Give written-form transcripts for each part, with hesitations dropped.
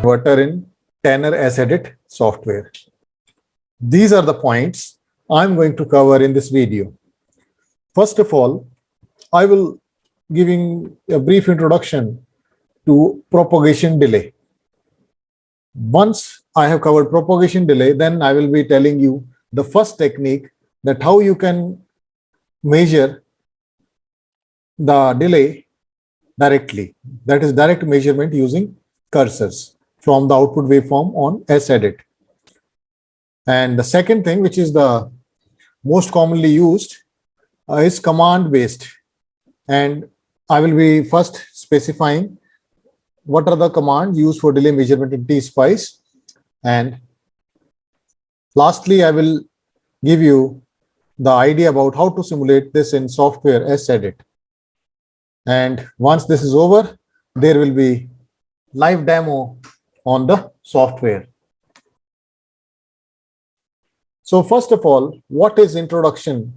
Inverter in Tanner SPICE software. These are the points I'm going to cover in this video. First of all, I will giving a brief introduction to propagation delay. Once I have covered propagation delay, then I will be telling you the first technique that how you can measure the delay directly. That is direct measurement using cursors from the output waveform on SEDIT. And the second thing, which is the most commonly used, is command based. And I will be first specifying what are the commands used for delay measurement in SPICE. And lastly, I will give you the idea about how to simulate this in software SEDIT. And once this is over, there will be live demo on the software. So first of all, what is introduction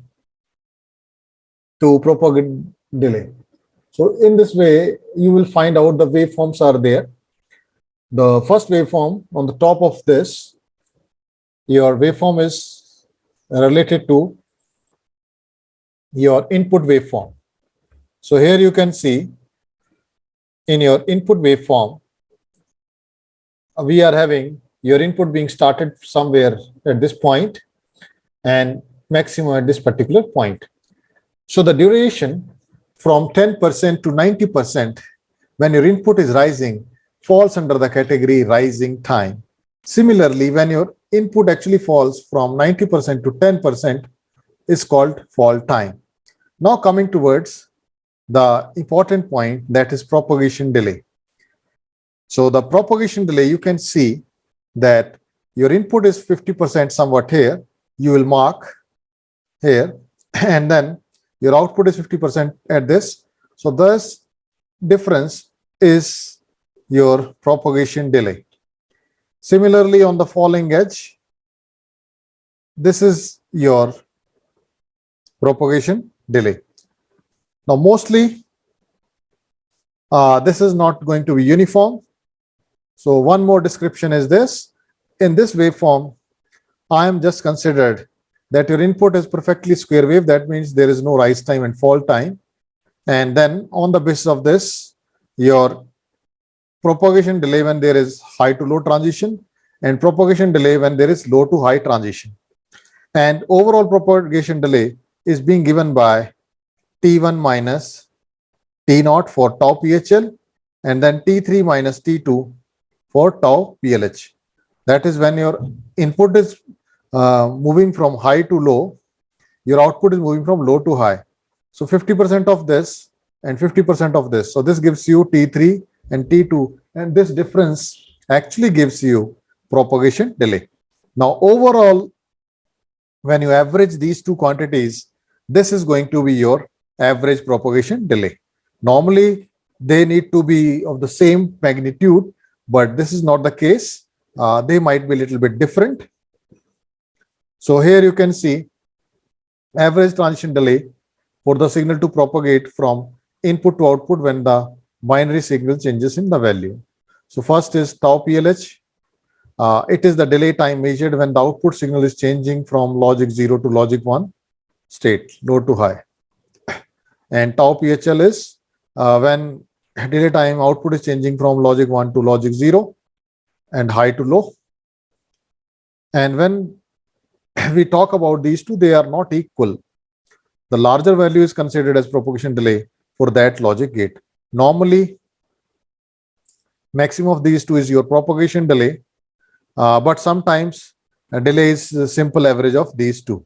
to propagation delay? So in this way, you will find out the waveforms are there. The first waveform on the top of this, your waveform is related to your input waveform. So here you can see in your input waveform, we are having your input being started somewhere at this point and maximum at this particular point. So the duration from 10% to 90% when your input is rising falls under the category rising time. Similarly, when your input actually falls from 90% to 10% is called fall time. Now coming towards the important point, that is propagation delay. So the propagation delay, you can see that your input is 50% somewhat here, you will mark here, and then your output is 50% at this. So this difference is your propagation delay. Similarly, on the falling edge, this is your propagation delay. Now, mostly, this is not going to be uniform. So one more description is this. In this waveform, I am just considered that your input is perfectly square wave. That means there is no rise time and fall time. And then on the basis of this, your propagation delay when there is high to low transition and propagation delay when there is low to high transition. And overall propagation delay is being given by T1 minus T0 for tau PHL and then T3 minus T2 for tau PLH. That is when your input is moving from high to low, your output is moving from low to high. So 50% of this and 50% of this. So this gives you T3 and T2, and this difference actually gives you propagation delay. Now overall, when you average these two quantities, this is going to be your average propagation delay. Normally, they need to be of the same magnitude, but this is not the case. They might be a little bit different. So here you can see average transition delay for the signal to propagate from input to output when the binary signal changes in the value. So first is tau PLH. It is the delay time measured when the output signal is changing from logic 0 to logic 1 state, low to high. And tau PHL is when delay time output is changing from logic 1 to logic 0 and high to low. And when we talk about these two, they are not equal. The larger value is considered as propagation delay for that logic gate. Normally, maximum of these two is your propagation delay, but sometimes a delay is a simple average of these two.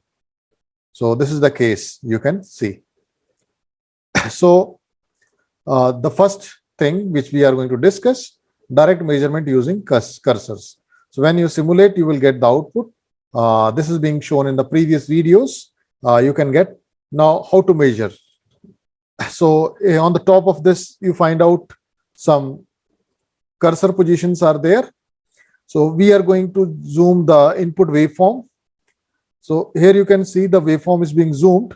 So this is the case you can see. So the first thing which we are going to discuss, direct measurement using cursors. So when you simulate, you will get the output. This is being shown in the previous videos. You can get now how to measure. So on the top of this, you find out some cursor positions are there. So we are going to zoom the input waveform. So here you can see the waveform is being zoomed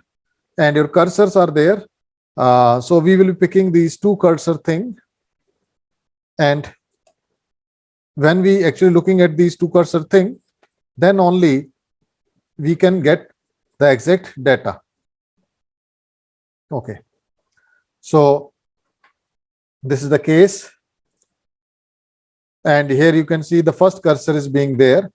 and your cursors are there. So we will be picking these two cursor thing and when we actually looking at these two cursor thing, then only we can get the exact data. Okay. So this is the case. And here you can see the first cursor is being there.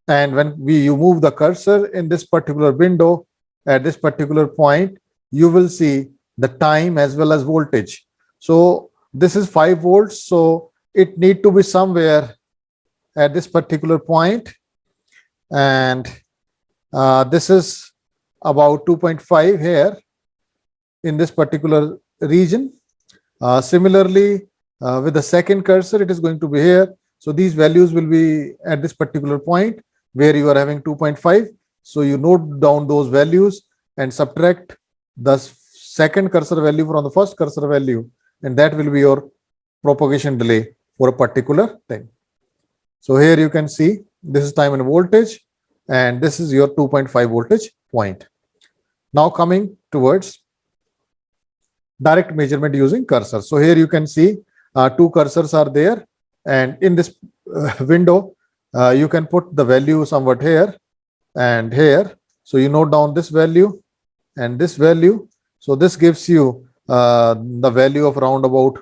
And when you move the cursor in this particular window at this particular point, you will see the time as well as voltage. So this is 5 volts. So it need to be somewhere at this particular point. And this is about 2.5 here in this particular region. Similarly, with the second cursor, it is going to be here. So these values will be at this particular point where you are having 2.5. So you note down those values and subtract the second cursor value from the first cursor value, and that will be your propagation delay for a particular thing. So here you can see this is time and voltage, and this is your 2.5 voltage point. Now coming towards direct measurement using cursor. So here you can see 2 cursors are there, and in this window you can put the value somewhat here and here. So you note down this value and this value. So this gives you the value of around about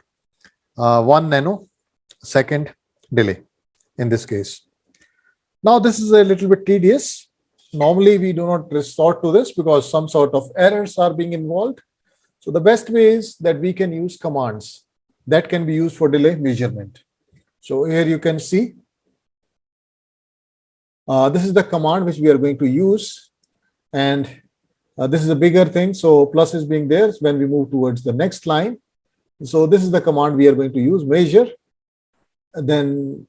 1 nanosecond delay in this case. Now this is a little bit tedious. Normally we do not resort to this because some sort of errors are being involved. So the best way is that we can use commands that can be used for delay measurement. So here you can see this is the command which we are going to use, and this is a bigger thing. So plus is being there when we move towards the next line. So this is the command we are going to use, measure. Then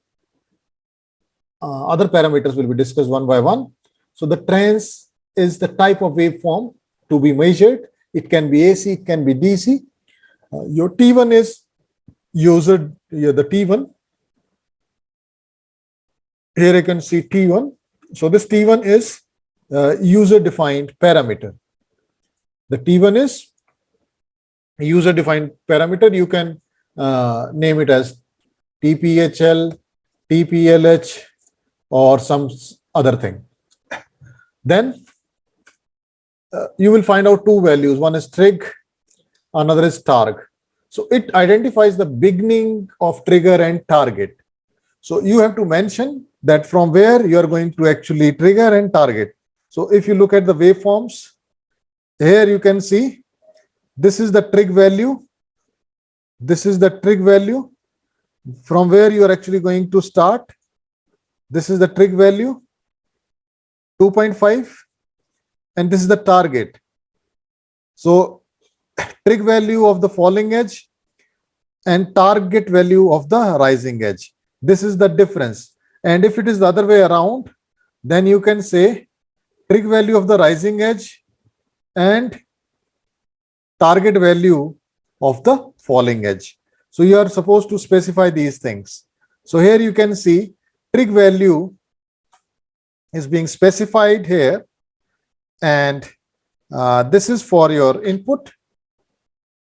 other parameters will be discussed one by one. So the trans is the type of waveform to be measured. It can be AC, it can be DC. Your T1 is user, the T1. Here you can see T1. So this T1 is user-defined parameter. The T1 is user-defined parameter. You can name it as TPHL, TPLH, or some other thing. Then you will find out 2 values. One is trig, another is targ. So it identifies the beginning of trigger and target. So you have to mention that from where you are going to actually trigger and target. So if you look at the waveforms, here you can see this is the trig value. This is the trig value from where you are actually going to start. This is the trig value, 2.5, and this is the target. So trig value of the falling edge and target value of the rising edge. This is the difference. And if it is the other way around, then you can say trig value of the rising edge and target value of the falling edge. So you are supposed to specify these things. So here you can see trig value is being specified here, and this is for your input,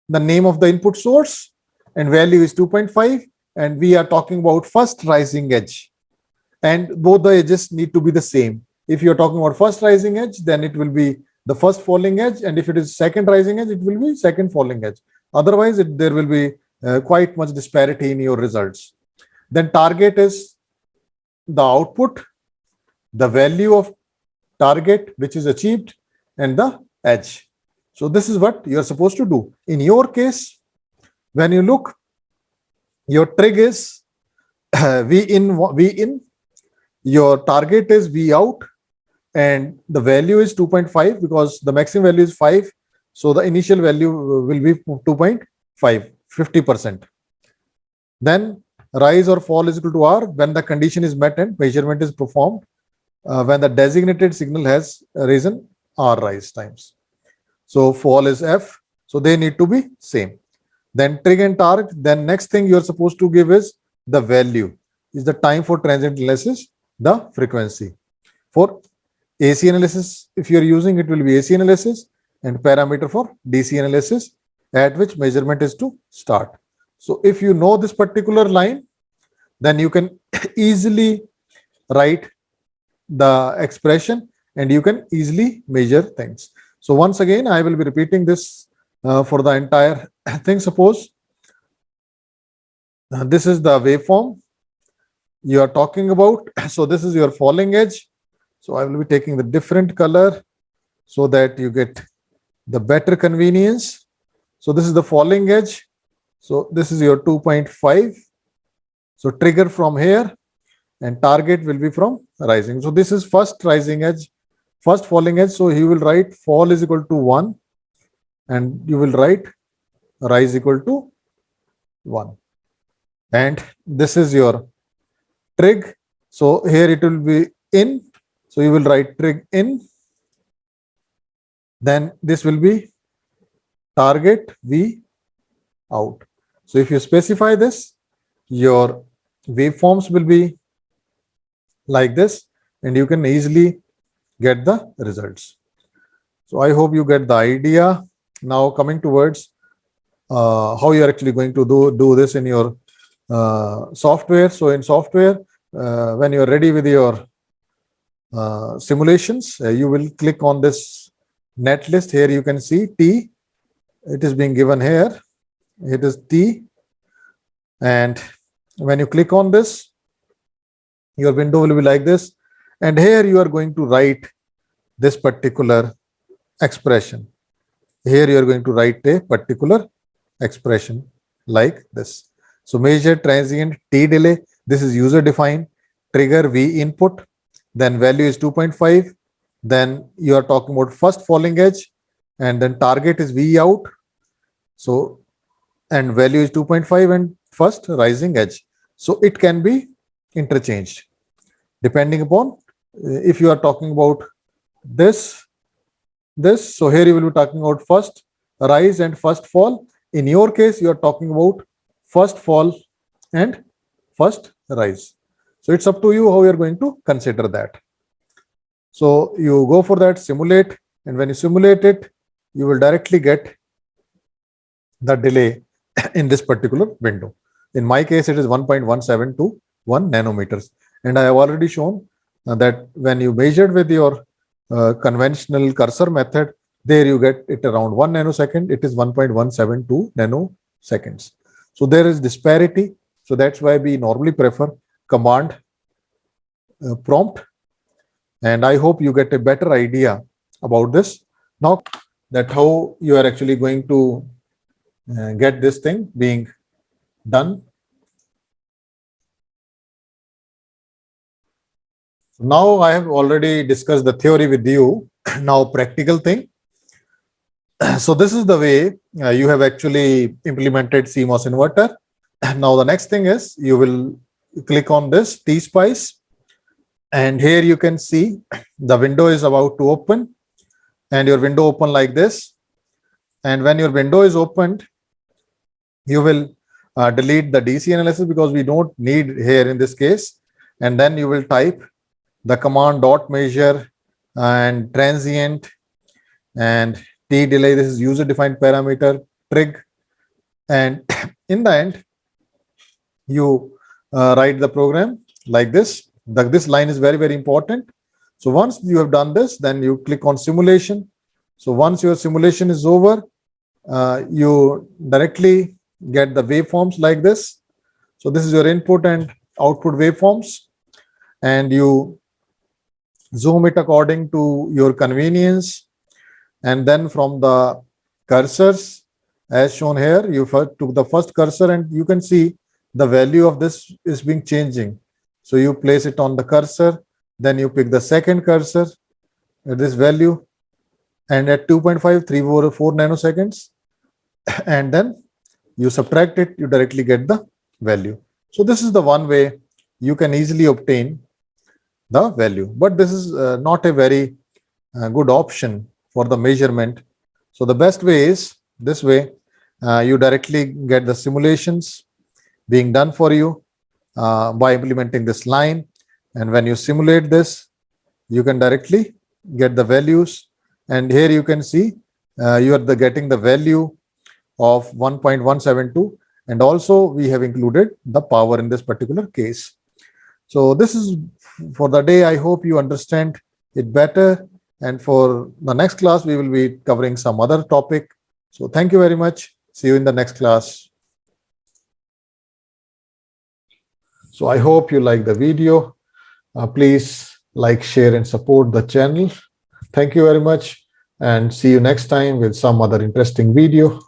the name of the input source, and value is 2.5, and we are talking about first rising edge, and both the edges need to be the same. If you're talking about first rising edge, then it will be the first falling edge, and if it is second rising edge, it will be second falling edge. Otherwise there will be quite much disparity in your results. Then target is the output, the value of target which is achieved, and the edge. So this is what you are supposed to do. In your case, when you look, your trig is V in, your target is V out, and the value is 2.5 because the maximum value is 5. So the initial value will be 2.5, 50%. Then rise or fall is equal to R when the condition is met and measurement is performed. When the designated signal has risen, R rise times. So fall is F. So they need to be same. Then trig and target. Then next thing you are supposed to give is the value. Is the time for transient analysis, the frequency. For AC analysis, if you are using, it will be AC analysis, and parameter for DC analysis at which measurement is to start. So if you know this particular line, then you can easily write the expression and you can easily measure things. So once again, I will be repeating this for the entire thing. Suppose this is the waveform you are talking about. So this is your falling edge. So I will be taking the different color so that you get the better convenience. So this is the falling edge. So this is your 2.5. So trigger from here and target will be from rising. So this is first rising edge, first falling edge. So he will write fall is equal to 1 and you will write rise equal to 1. And this is your trig. So here it will be in. So you will write trig in. Then this will be target V out. So if you specify this, your waveforms will be like this and you can easily get the results. So I hope you get the idea. Now coming towards how you are actually going to do this in your software. So in software, when you are ready with your simulations, you will click on this net list. Here you can see T. It is being given here. It is T. And when you click on this, your window will be like this. And here you are going to write this particular expression. Here you are going to write a particular expression like this. So measure transient T delay. This is user defined. Trigger V input. Then value is 2.5. Then you are talking about first falling edge. And then target is V out. So, and value is 2.5 and first rising edge. So it can be interchanged depending upon if you are talking about this. So here you will be talking about first rise and first fall. In your case, you are talking about first fall and first rise. So it's up to you how you are going to consider that. So you go for that, simulate, and when you simulate it, you will directly get the delay in this particular window. In my case, it is 1.1721 nanometers. And I have already shown that when you measured with your conventional cursor method, there you get it around 1 nanosecond. It is 1.172 nanoseconds. So there is disparity. So that's why we normally prefer command prompt. And I hope you get a better idea about this. Now that how you are actually going to get this thing being done. Now I have already discussed the theory with you. Now practical thing. So this is the way you have actually implemented CMOS inverter. Now the next thing is you will click on this T-SPICE and here you can see the window is about to open and your window open like this. And when your window is opened, you will delete the DC analysis because we don't need here in this case. And then you will type the command dot measure and transient and T delay. This is user defined parameter trig. And in the end, you write the program like this. This line is very, very important. So once you have done this, then you click on simulation. So once your simulation is over, you directly get the waveforms like this. So this is your input and output waveforms, and you zoom it according to your convenience. And then from the cursors, as shown here, you took the first cursor and you can see the value of this is being changing. So you place it on the cursor, then you pick the second cursor at this value, and at 2.5, 344 nanoseconds, and then you subtract it, you directly get the value. So this is the one way you can easily obtain the value, but this is not a very good option for the measurement. So the best way is this way. You directly get the simulations being done for you by implementing this line, and when you simulate this, you can directly get the values. And here you can see you are getting the value of 1.172, And also we have included the power in this particular case. So this is for the day. I hope you understand it better. And for the next class, we will be covering some other topic. So thank you very much. See you in the next class. So I hope you like the video. Please like, share, and support the channel. Thank you very much, and see you next time with some other interesting video.